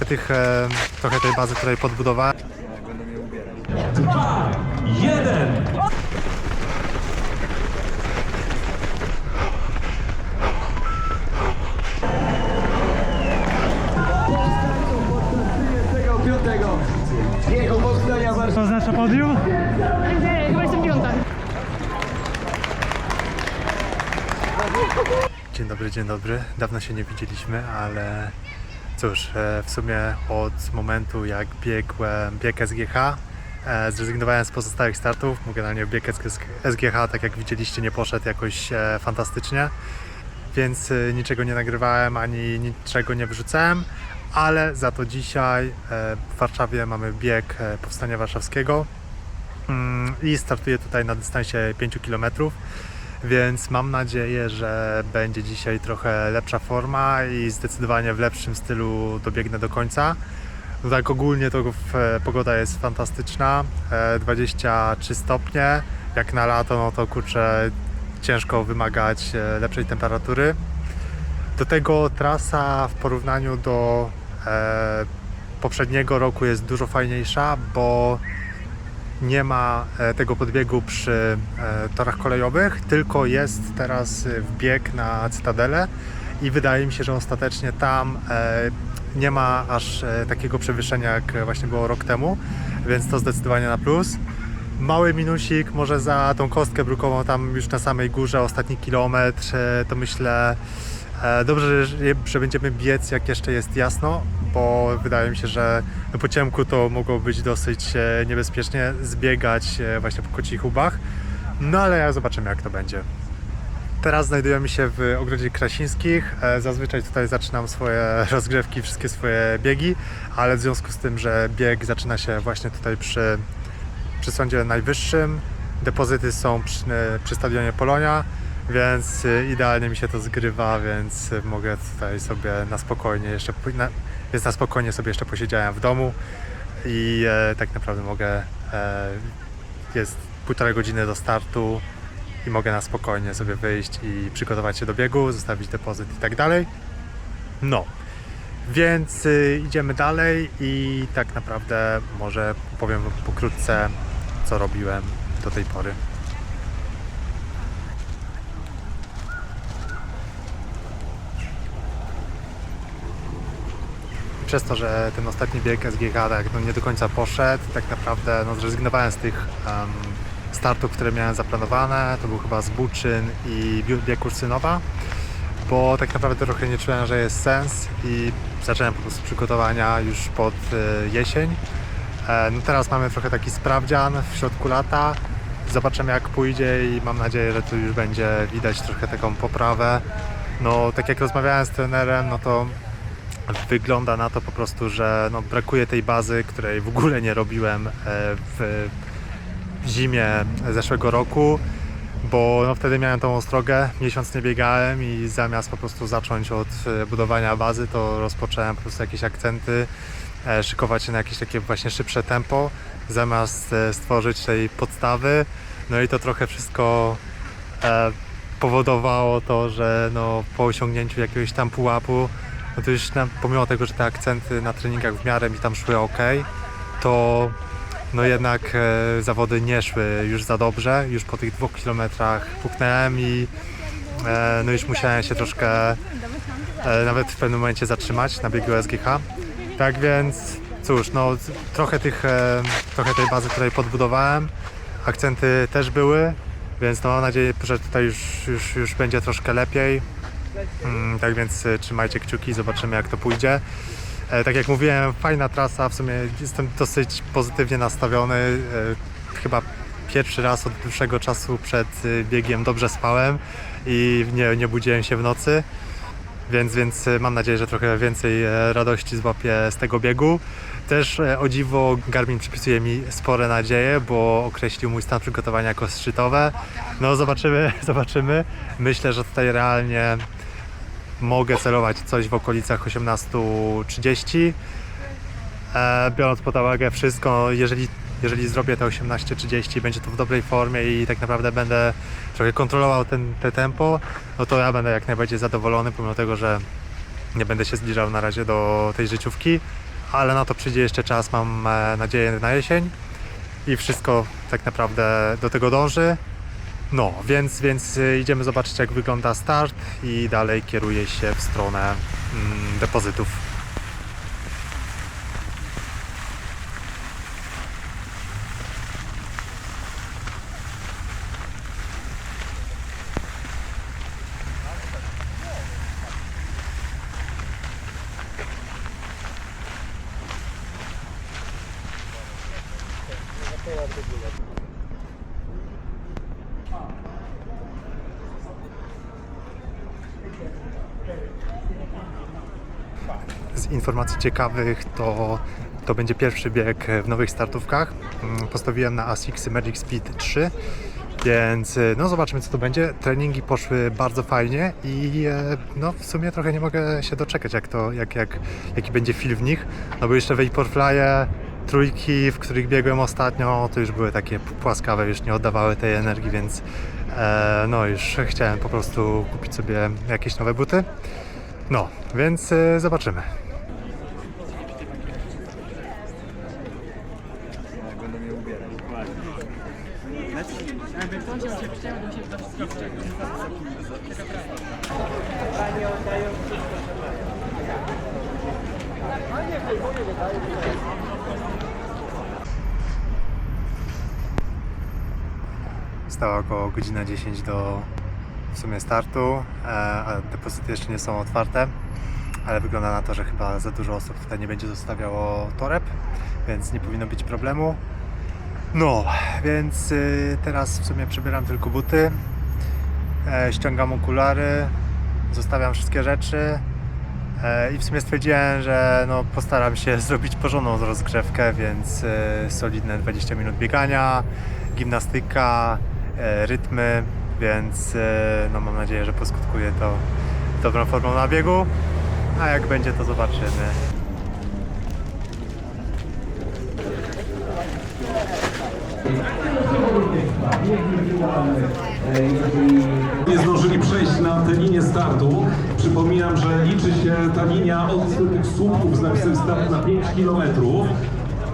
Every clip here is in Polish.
trochę tej bazy, której podbudowałem. Będą mnie ubierać. 2, 1. Jego powstania Warszawy. Co oznacza podium? Nie, chyba jestem piąta. Dzień dobry. Dawno się nie widzieliśmy, ale cóż, w sumie od momentu jak biegłem bieg SGH, zrezygnowałem z pozostałych startów. Generalnie bieg SGH, tak jak widzieliście, nie poszedł jakoś fantastycznie, więc niczego nie nagrywałem ani niczego nie wrzucałem, ale za to dzisiaj w Warszawie mamy bieg Powstania Warszawskiego i startuję tutaj na dystansie 5 km. Więc mam nadzieję, że będzie dzisiaj trochę lepsza forma i zdecydowanie w lepszym stylu dobiegnę do końca. No tak ogólnie to pogoda jest fantastyczna, 23 stopnie, jak na lato, no to kurczę, ciężko wymagać lepszej temperatury. Do tego trasa w porównaniu do poprzedniego roku jest dużo fajniejsza, bo nie ma tego podbiegu przy torach kolejowych, tylko jest teraz wbieg na Cytadelę i wydaje mi się, że ostatecznie tam nie ma aż takiego przewyższenia, jak właśnie było rok temu, więc to zdecydowanie na plus. Mały minusik może za tą kostkę brukową tam już na samej górze, ostatni kilometr, to myślę dobrze, że będziemy biec jak jeszcze jest jasno, bo wydaje mi się, że po ciemku to mogło być dosyć niebezpiecznie zbiegać właśnie po Kocich Hubach, no ale zobaczymy, jak to będzie. Teraz znajdujemy się w Ogrodzie Krasińskich. Zazwyczaj tutaj zaczynam swoje rozgrzewki, wszystkie swoje biegi, ale w związku z tym, że bieg zaczyna się właśnie tutaj przy Sądzie Najwyższym, depozyty są przy stadionie Polonia, więc idealnie mi się to zgrywa, więc mogę tutaj sobie na spokojnie sobie jeszcze posiedziałem w domu i tak naprawdę mogę, jest 1,5 godziny do startu i mogę na spokojnie sobie wyjść i przygotować się do biegu, zostawić depozyt i tak dalej. No, więc idziemy dalej i tak naprawdę może powiem pokrótce, co robiłem do tej pory. Przez to, że ten ostatni bieg SGH tak, nie do końca poszedł, tak naprawdę zrezygnowałem z tych startów, które miałem zaplanowane. To był chyba Zbuczyn i bieg Ursynowa, bo tak naprawdę trochę nie czułem, że jest sens i zacząłem po prostu przygotowania już pod jesień. No teraz mamy trochę taki sprawdzian w środku lata. Zobaczymy, jak pójdzie i mam nadzieję, że tu już będzie widać trochę taką poprawę. No tak jak rozmawiałem z trenerem, no to wygląda na to po prostu, że brakuje tej bazy, której w ogóle nie robiłem w zimie zeszłego roku, bo wtedy miałem tą ostrogę, miesiąc nie biegałem i zamiast po prostu zacząć od budowania bazy, to rozpocząłem po prostu jakieś akcenty, szykować się na jakieś takie właśnie szybsze tempo, zamiast stworzyć tej podstawy. No i to trochę wszystko powodowało to, że po osiągnięciu jakiegoś tam pułapu, no to już pomimo tego, że te akcenty na treningach w miarę mi tam szły ok, to jednak zawody nie szły już za dobrze. Już po tych 2 kilometrach puknąłem i już musiałem się troszkę nawet w pewnym momencie zatrzymać na biegu SGH. Tak więc cóż, trochę tej bazy, której podbudowałem, akcenty też były, więc mam nadzieję, że tutaj już będzie troszkę lepiej. Tak więc trzymajcie kciuki, zobaczymy, jak to pójdzie. Tak jak mówiłem, fajna trasa, w sumie jestem dosyć pozytywnie nastawiony. Chyba pierwszy raz od dłuższego czasu przed biegiem dobrze spałem i nie budziłem się w nocy, więc mam nadzieję, że trochę więcej radości złapię z tego biegu. Też o dziwo Garmin przypisuje mi spore nadzieje, bo określił mój stan przygotowania jako szczytowe. No zobaczymy. Myślę, że tutaj realnie mogę celować coś w okolicach 18:30. Biorąc pod uwagę wszystko, jeżeli zrobię te 18:30, będzie to w dobrej formie i tak naprawdę będę trochę kontrolował te tempo, no to ja będę jak najbardziej zadowolony, pomimo tego, że nie będę się zbliżał na razie do tej życiówki. ale na to przyjdzie jeszcze czas, mam nadzieję, na jesień i wszystko tak naprawdę do tego dąży. No, więc idziemy zobaczyć, jak wygląda start i dalej kieruję się w stronę depozytów. Z informacji ciekawych to będzie pierwszy bieg w nowych startówkach. Postawiłem na ASICS Magic Speed 3, więc no zobaczymy, co to będzie. Treningi poszły bardzo fajnie i no w sumie trochę nie mogę się doczekać, jaki będzie feel w nich. No bo jeszcze Vaporfly'e, trójki, w których biegłem ostatnio, to już były takie płaskawe, już nie oddawały tej energii, więc no już chciałem po prostu kupić sobie jakieś nowe buty. No, więc zobaczymy. Będą mnie ubierać. Stała około godzina 10 do w sumie startu, a depozyty jeszcze nie są otwarte, ale wygląda na to, że chyba za dużo osób tutaj nie będzie zostawiało toreb, więc nie powinno być problemu. No, więc teraz w sumie przybieram tylko buty, ściągam okulary, zostawiam wszystkie rzeczy i w sumie stwierdziłem, że no, postaram się zrobić porządną rozgrzewkę, więc solidne 20 minut biegania, gimnastyka, rytmy, więc no, mam nadzieję, że poskutkuje to dobrą formą na biegu, a jak będzie, to zobaczymy. Nie zdążyli przejść na tę linię startu. Przypominam, że liczy się ta linia od tych słupków z napisem start na 5 km.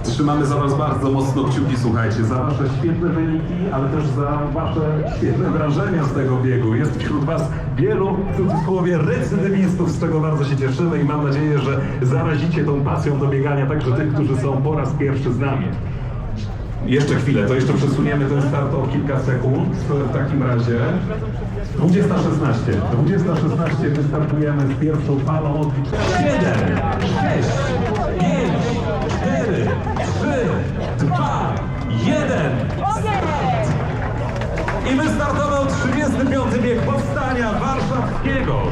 Trzymamy za Was bardzo mocno kciuki, słuchajcie, za Wasze świetne wyniki, ale też za Wasze świetne wrażenia z tego biegu. Jest wśród Was wielu, w cudzysłowie, recydywistów, z czego bardzo się cieszymy i mam nadzieję, że zarazicie tą pasją do biegania także tych, którzy są po raz pierwszy z nami. Jeszcze chwilę, to jeszcze przesuniemy ten start o kilka sekund. W takim razie 20:16. 20:16 wystartujemy z pierwszą falą. 7, 6, 5, 4, 3, 2, 1. I wystartował 35. bieg Powstania Warszawskiego.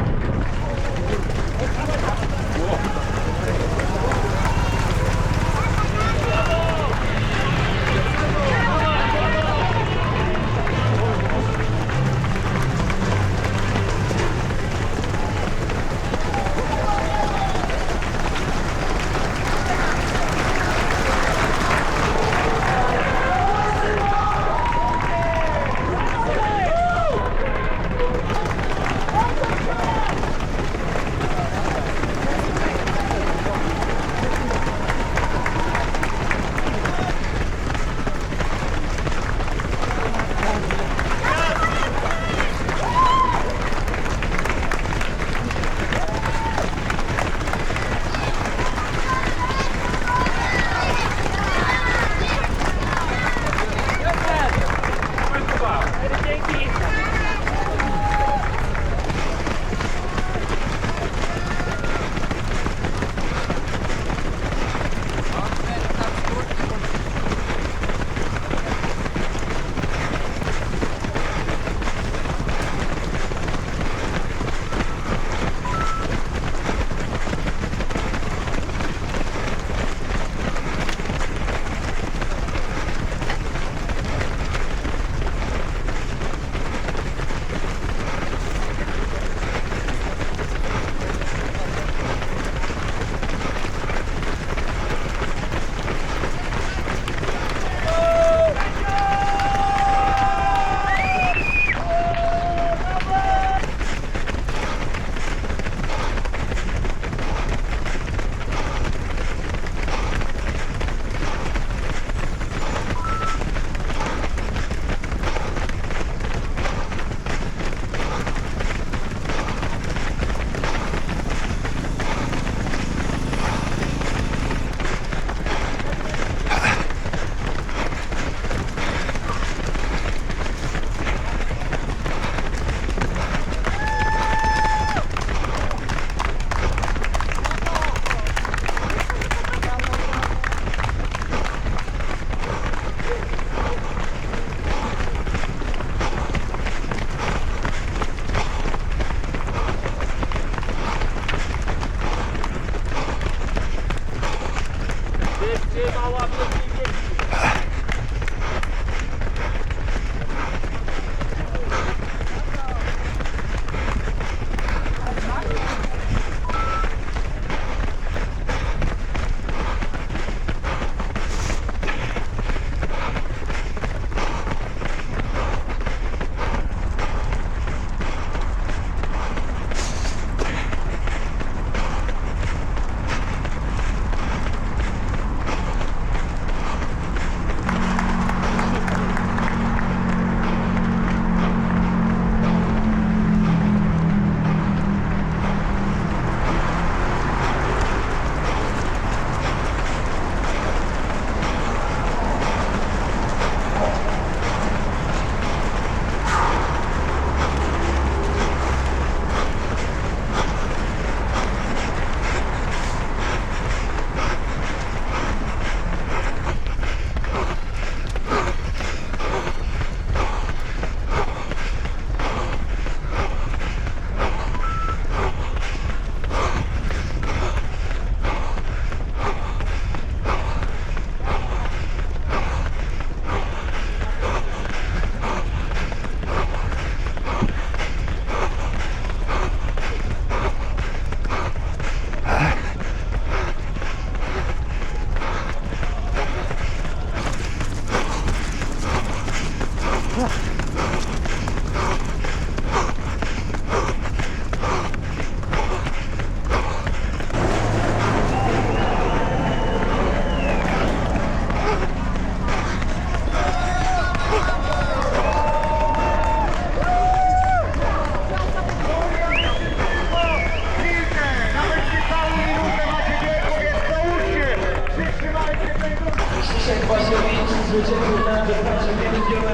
wycieczkę na dystansie 5 km.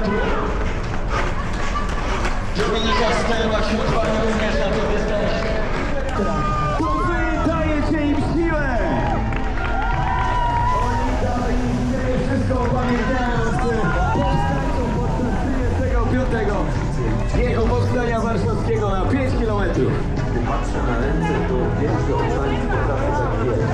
Dominika Stęła wśród pani również na tym dystansie. To wy dajecie im siłę! Oni dali im siłę, wszystko pamiętając powstańców podczas 35. Jego powstania warszawskiego na 5 km. Patrzę na ręce, to wiem, że oddali potrafię tak wiele.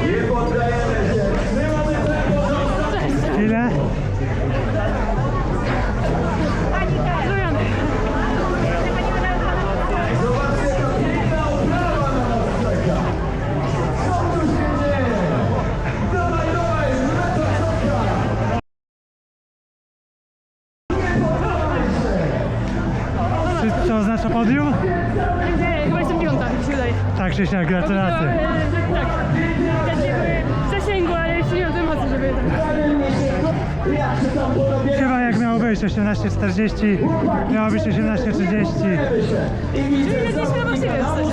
Nie poddajemy się! Trzymamy tempo do ostatniego! Ile? Zobaczcie, jaka piękna oprawa na nas czeka! Co tu się dzieje? Dawaj, dawaj, meta czeka! Nie poddawaj się! Co oznacza podium? Nie, chyba jestem piąta, mi się wydaje. Tak, Krzysiek, gratulacje. Tak. W zasięgu, ale jeszcze nie mam emocji, żeby... Jak się tam porobię? Chyba jak miało być 18:40, miało być 18:30. I widzę, Czyli jesteśmy obok siebie w zasadzie.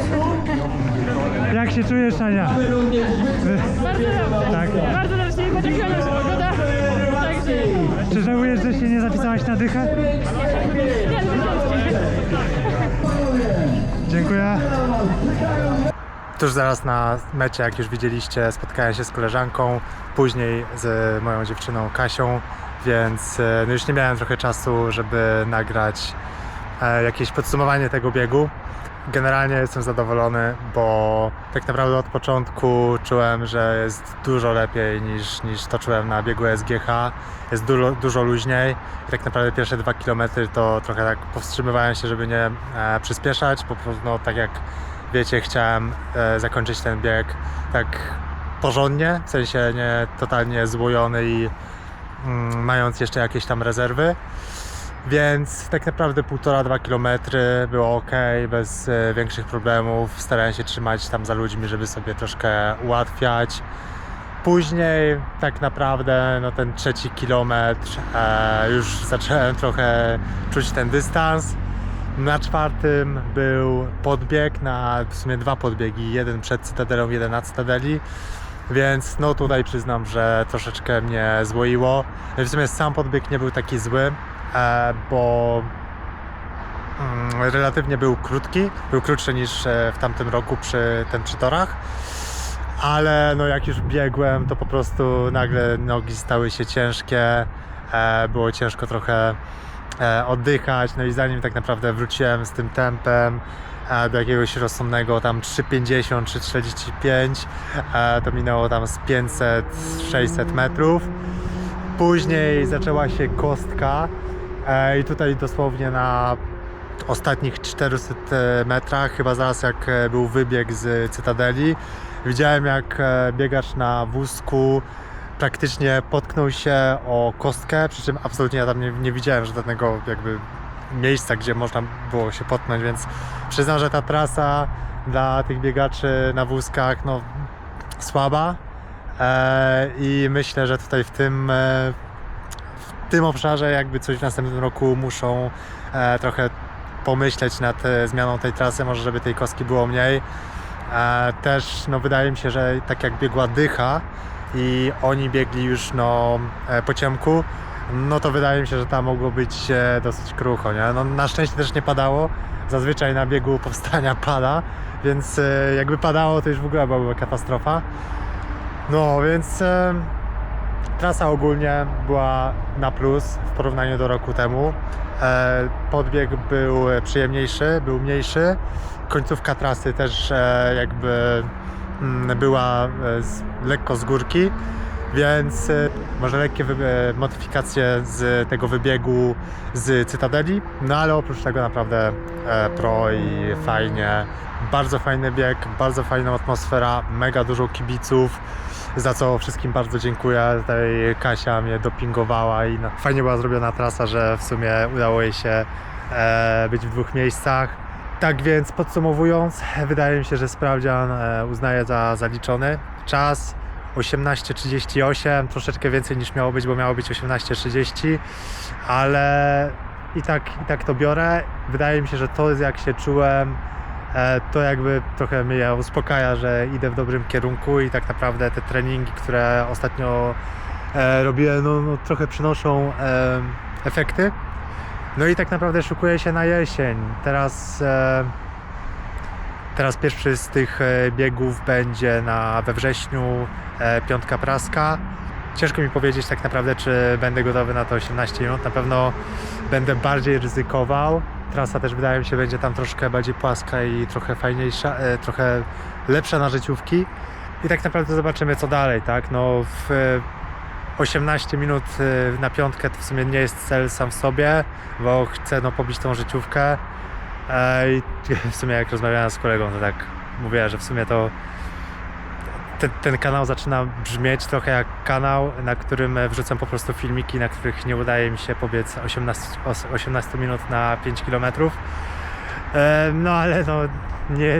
Jak się czujesz, Ania? również Bardzo dobrze. Tak. Bardzo dobrze, nie poczekiwana się pogoda. Także... Czy żałujesz, że się nie zapisałaś na dychę? Nie, Dziękuję. Tuż zaraz na mecie, jak już widzieliście, spotkałem się z koleżanką, później z moją dziewczyną Kasią, więc no już nie miałem trochę czasu, żeby nagrać jakieś podsumowanie tego biegu. Generalnie jestem zadowolony, bo tak naprawdę od początku czułem, że jest dużo lepiej niż to czułem na biegu SGH. Jest dużo luźniej i tak naprawdę pierwsze 2 km to trochę tak powstrzymywałem się, żeby nie przyspieszać. Po prostu, no, tak jak wiecie, chciałem zakończyć ten bieg tak porządnie, w sensie nie totalnie złojony i mając jeszcze jakieś tam rezerwy. Więc tak naprawdę 1,5–2 km było ok, bez większych problemów. Starałem się trzymać tam za ludźmi, żeby sobie troszkę ułatwiać. Później tak naprawdę no ten 3 kilometr już zacząłem trochę czuć ten dystans. Na 4 był podbieg, na w sumie 2 podbiegi, jeden przed Cytadelą, jeden na Cytadeli. Więc no tutaj przyznam, że troszeczkę mnie złoiło. W sumie sam podbieg nie był taki zły, bo relatywnie był krótki, był krótszy niż w tamtym roku przy torach, ale no jak już biegłem, to po prostu nagle nogi stały się ciężkie, było ciężko trochę oddychać, no i zanim tak naprawdę wróciłem z tym tempem do jakiegoś rozsądnego tam 3,50 czy 3,45, to minęło tam z 500–600 metrów. Później zaczęła się kostka i tutaj dosłownie na ostatnich 400 metrach, chyba zaraz jak był wybieg z Cytadeli, widziałem jak biegacz na wózku praktycznie potknął się o kostkę, przy czym absolutnie ja tam nie widziałem żadnego jakby miejsca, gdzie można było się potknąć, więc przyznam, że ta trasa dla tych biegaczy na wózkach no słaba i myślę, że tutaj w tym obszarze jakby coś w następnym roku muszą trochę pomyśleć nad zmianą tej trasy, może żeby tej kostki było mniej. Też no wydaje mi się, że tak jak biegła Dycha i oni biegli już no po ciemku, no to wydaje mi się, że tam mogło być dosyć krucho, nie? No, na szczęście też nie padało, zazwyczaj na biegu Powstania pada, więc jakby padało, to już w ogóle byłaby katastrofa. No więc trasa ogólnie była na plus w porównaniu do roku temu. Podbieg był przyjemniejszy, był mniejszy. Końcówka trasy też jakby była lekko z górki, więc może lekkie modyfikacje z tego wybiegu z Cytadeli, no ale oprócz tego naprawdę pro i fajnie. Bardzo fajny bieg, bardzo fajna atmosfera, mega dużo kibiców, za co wszystkim bardzo dziękuję. Tutaj Kasia mnie dopingowała i fajnie była zrobiona trasa, że w sumie udało jej się być w 2 miejscach. Tak więc podsumowując, wydaje mi się, że sprawdzian uznaję za zaliczony. Czas 18:38, troszeczkę więcej niż miało być, bo miało być 18:30, ale i tak to biorę. Wydaje mi się, że to jak się czułem To jakby trochę mnie uspokaja, że idę w dobrym kierunku i tak naprawdę te treningi, które ostatnio robiłem, no trochę przynoszą efekty. No i tak naprawdę szykuję się na jesień. Teraz pierwszy z tych biegów będzie we wrześniu, piątka praska. Ciężko mi powiedzieć tak naprawdę, czy będę gotowy na to 18 minut. Na pewno będę bardziej ryzykował. Trasa też wydaje mi się będzie tam troszkę bardziej płaska i trochę fajniejsza, trochę lepsza na życiówki. I tak naprawdę zobaczymy co dalej, tak? No w 18 minut na piątkę to w sumie nie jest cel sam w sobie, bo chcę pobić tą życiówkę. I w sumie jak rozmawiałem z kolegą, to tak mówię, że w sumie to ten kanał zaczyna brzmieć trochę jak kanał, na którym wrzucam po prostu filmiki, na których nie udaje mi się pobiec 18 minut na 5 km. No ale no,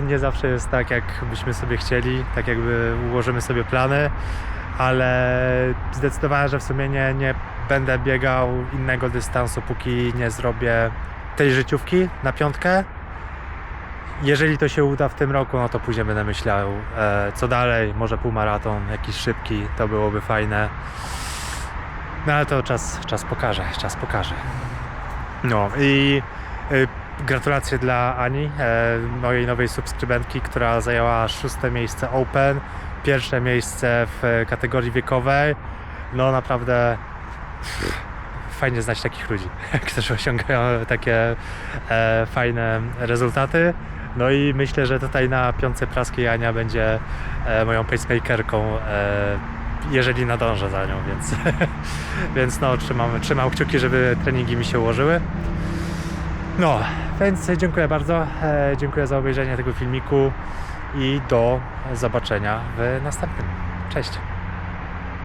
nie zawsze jest tak, jak byśmy sobie chcieli, tak jakby ułożymy sobie plany, ale zdecydowałem, że w sumie nie będę biegał innego dystansu, póki nie zrobię tej życiówki na piątkę. Jeżeli to się uda w tym roku, no to później będę myślał co dalej, może półmaraton jakiś szybki, to byłoby fajne. No ale to czas pokaże. No i gratulacje dla Ani, mojej nowej subskrybentki, która zajęła 6. miejsce Open, pierwsze miejsce w kategorii wiekowej. No naprawdę fajnie znać takich ludzi, którzy osiągają takie fajne rezultaty. No i myślę, że tutaj na piątce praskiej Ania będzie moją pacemakerką, jeżeli nadążę za nią, więc, więc no trzymam kciuki, żeby treningi mi się ułożyły. No, więc dziękuję bardzo, dziękuję za obejrzenie tego filmiku i do zobaczenia w następnym. Cześć!